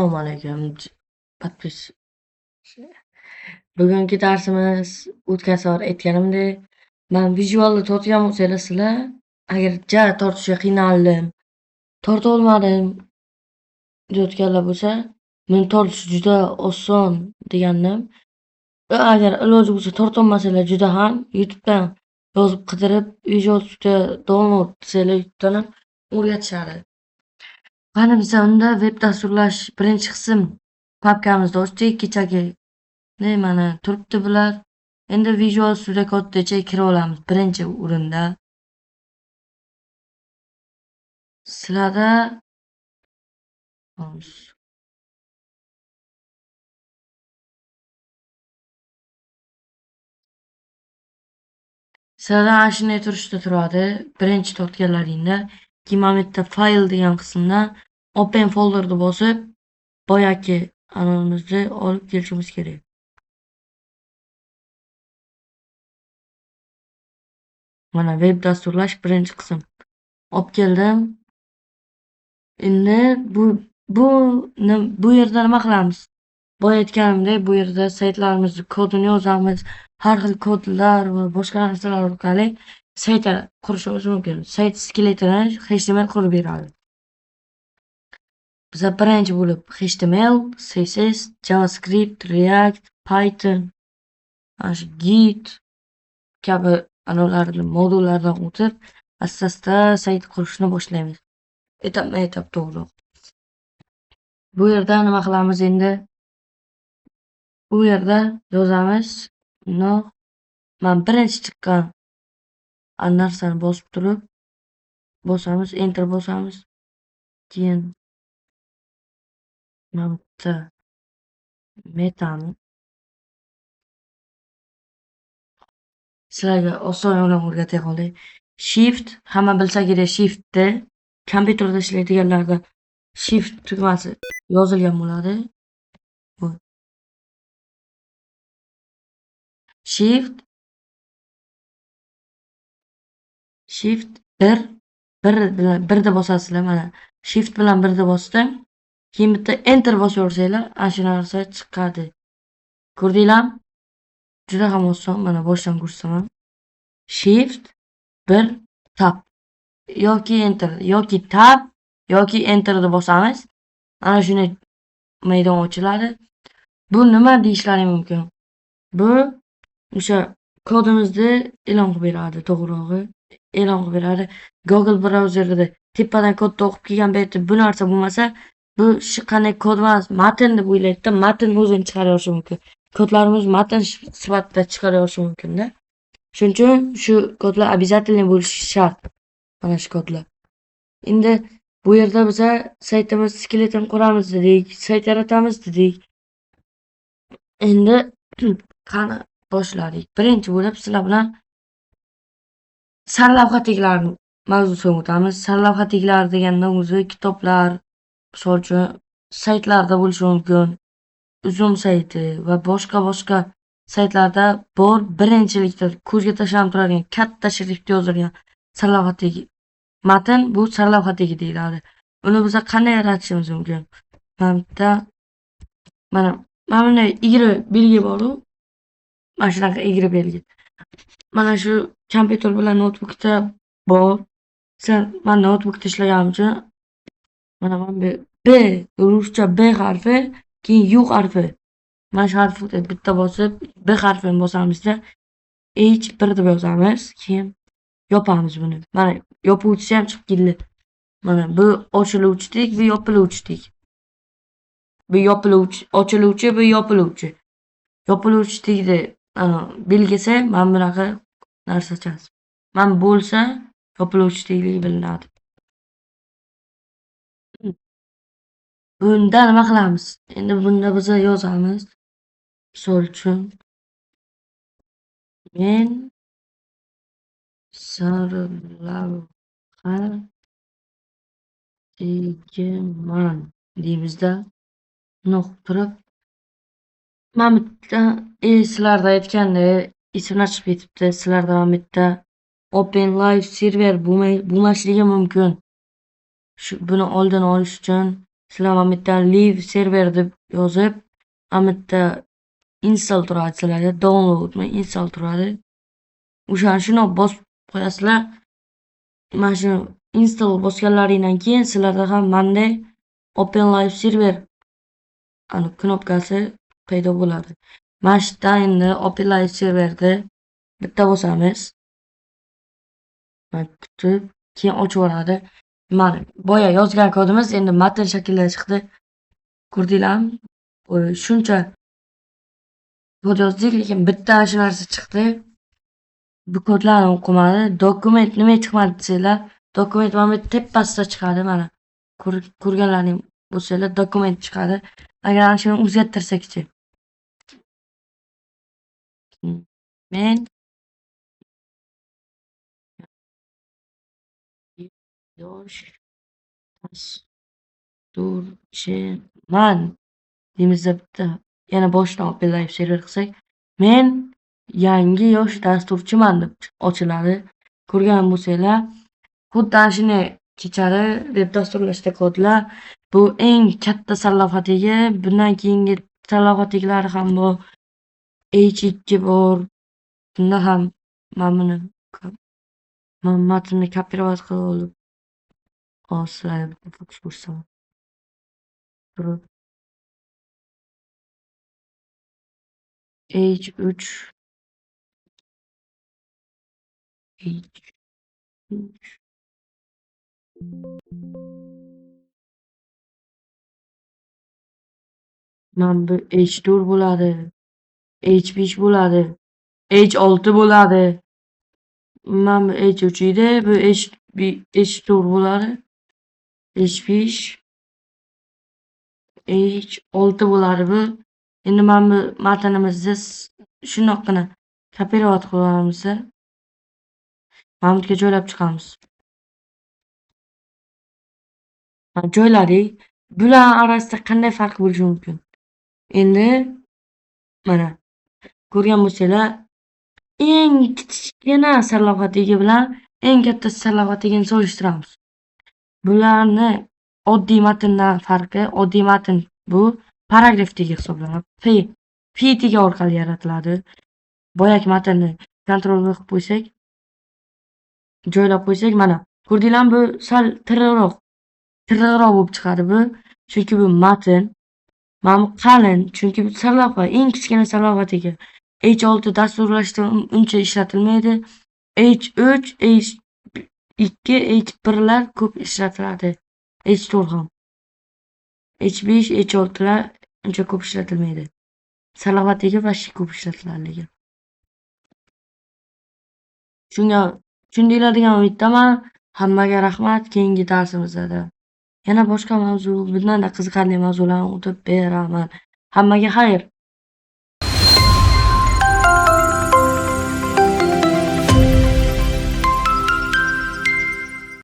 Assalomu alaykum. Podpis Bugungi darsimiz o'tgan safar aytganimdek, men vizualni tortgan bo'lsanglar sizlar, agar tortishga qiynaldim, torta olmadim deyotganlar bo'lsa, meni tortish juda oson degandim. Agar iloji bo'lsa tortolmasalar juda ham YouTubedan yozib qidirib, Visual Studio download desanglar YouTubedan ham o'rgatishadi. Qani biza unda veb dasturlash birinchi qism papkamizni ochdik. Kechagi mana turibdi bular. Endi Visual Studio Code'gacha kira olamiz birinchi o'rinda. Sizlarda ana shunday turishda turadi. Birinchi tortganlaringda keyin mana bu yerda file degan qismdan open folderni bosib, boyagi anamizni olib kelishimiz kerak. Mana veb dasturlash birinchi qism. Olib keldim. Endi bu yerda nima qilamiz? Boya aytganimdek, bu yerda saytlarimizni kodini yozamiz. Har xil kodlar va boshqa narsalar orqali sayt qurishimiz mumkin. Sayt skeletini HTML qurib beradi. Biza birinchi bo'lib HTML, CSS, JavaScript, React, Python, Git kabi modullardan o'tib, asta-asta sayt qurishni boshlaymiz. Etap to'g'ri. Bu yerda nima qilamiz endi? Bu yerda yozamiz. Men birinchi chiqqan narsani bosib turib, enter bosamiz. Keyin mana bu yerda metani sizlarga oson yo'ldan o'rgatay qolay. Shift, hamma bilsa kerak shiftni. Kompyuterda ishlaydiganlarda shift tugmasi yozilgan bo'ladi. Bu shift 1 bosasizlar. Mana shift bilan 1 bosdim. Keyin bitta enter bosaversanglar, ana shu narsa chiqadi. Ko'rdinglarmi? Juda ham oson. Mana boshdan ko'rsaman. Shift 1 tab yoki enter yoki tab yoki enterni bosamiz. Ana shuni maydon ochiladi. Bu nima deyishlari mumkin? Bu o'sha kodimizni e'lon qilib beradi, to'g'rirog'i. E'lon qilib beradi. Google brauzerida tepadan kodni o'qib kelgan paytda bu narsa bo'lmasa, bu shu qanday kod emas, matn deb o'ylaydi-da, matn o'zini chiqarishi mumkin. Kodlarimiz matn sifatida chiqarishi mumkin-da. Shuning uchun shu kodlar обязательно bo'lishi shart. Mana shu kodlar. Endi bu yerda biza saytimiz skeletini quramiz dedik, sayt yaratamiz dedik. Endi qani boshladik. Birinchi bo'lib sizlar bilan sarlavha taglari mavzusiga o'tamiz. Sarlavha taglari deganda o'zi kitoblar, misol uchun saytlarda bo'lishi mumkin. Uzum sayti va boshqa saytlarda bor birinchilikda ko'zga tashlanib turadigan katta shriftda yozilgan sarlavha tagi. Matn bu sarlavha tagi deyiladi. Uni biz qanday yaratishimiz mumkin? Mana bunday egri belgi bor-ku. Mana shunaqa egri belgi. Mana shu kompyuter bilan notebookda bor. Men notebookda ishlaganim uchun mana B, ruscha B harfi, keyin U harfi. Mana shu harfni bitta bosib, B harfini bosamizda H1 deb yozamiz, keyin yopamiz buni. Mana yopuvchisi ham chiqib keldi. Mana bu ochiluvchidek, bu yopiluvchidek. Bu yopiluvchi, ochiluvchi, bu yopiluvchi. Yopiluvchidekni belgisi mana bunaqa narsachasi. Mana bo'lsa yopiluvchidekligi bilinadi. Bunda nima qilamiz? Endi bunda biz yozamiz. Misol uchun men sarlavha tegiman deymizda. Turib mana bu yerda sizlarda aytgandek ismlar chiqib ketibdi. Sizlarda mana bu yerda Open Live server bo'lmasligi mumkin. Buni oldini olish uchun Sizlar mana bu yerda leave server deb yozib, mana bu yerda install turadi sizlarda, downloadmi, install turadi. O'shani shuni bosib qo'yasizlar. Mana shu install bosganlaringdan keyin sizlarda ham manday Open Live Server ani knopkasi paydo bo'ladi. Mana shu yerda endi Open Live Serverni bitta bosamiz. Mana kutib, keyin ochib yuboradi. Mana boya yozgan kodimiz endi matn shaklida chiqdi. Ko'rdinglarmi? Shuncha kod yozdik, lekin bitta shu narsa chiqdi. Bu kodlarni o'qimadi. Dokument nima chiqmadi desanglar, dokument mana bu tepasida chiqadi mana. Ko'rganlaring bo'lsanglar dokument chiqadi. Agar ana shuni o'zgartirsakchi. Men yosh dasturchiman deymizda bitta yana boshdan Open Live Server qilsak, men yangi yosh dasturchiman deb ochiladi. Ko'rgan bo'lsanglar, xuddi ana shuni kechadi deb dasturlashda kodlar. Bu eng katta sarlavhatigi, bundan keyingi sarlavhatigilari ham bor. H2 bor. Bunda ham mana buni matnni kopirovat qilib olib sizlarga fokus ko'rsataman. Turib H3 mana bu H4 bo'ladi, H5 bo'ladi, H6 bo'ladi. Mana bu H3 edi, bu H4 bo'ladi, H5, H6 bo'ladi bu. Endi mana bu matnimizni shundoqqina kopirovat qilib olamiz. Mana bu yerga joylab chiqamiz. Joyladik. Bular orasida qanday farq bo'lishi mumkin? Endi mana ko'rgan bo'lsanglar, eng kichkina sarlavhatigi bilan eng katta sarlavhatigini solishtiramiz. Bularni oddiy matndan farqi, oddiy matn bu paragraf tegi hisoblanadi. P tegi orqali yaratiladi. Boyagi matnni kontrol qilib qo'ysak, joylab qo'ysak, mana ko'rdinglarmi, bu sal tirriqroq bo'lib chiqadi bu. Chunki bu matn, mana bu qalin, chunki bu sarlavha, eng kichkina sarlavhatigi. H6 dasturlashda uncha ishlatilmaydi. H3, H2, H1lar ko'p ishlatiladi. H4 ham. H5, H6lar uncha ko'p ishlatilmaydi. Sarlavhatigi vashki ko'p ishlatiladi lekin. Shunga tushundinglar degan umiddaman. Hammaga rahmat. Keyingi darsimizda yana boshqa mavzu, bundanda qiziqarli mavzularni o'tib beraman. Hammaga xayr.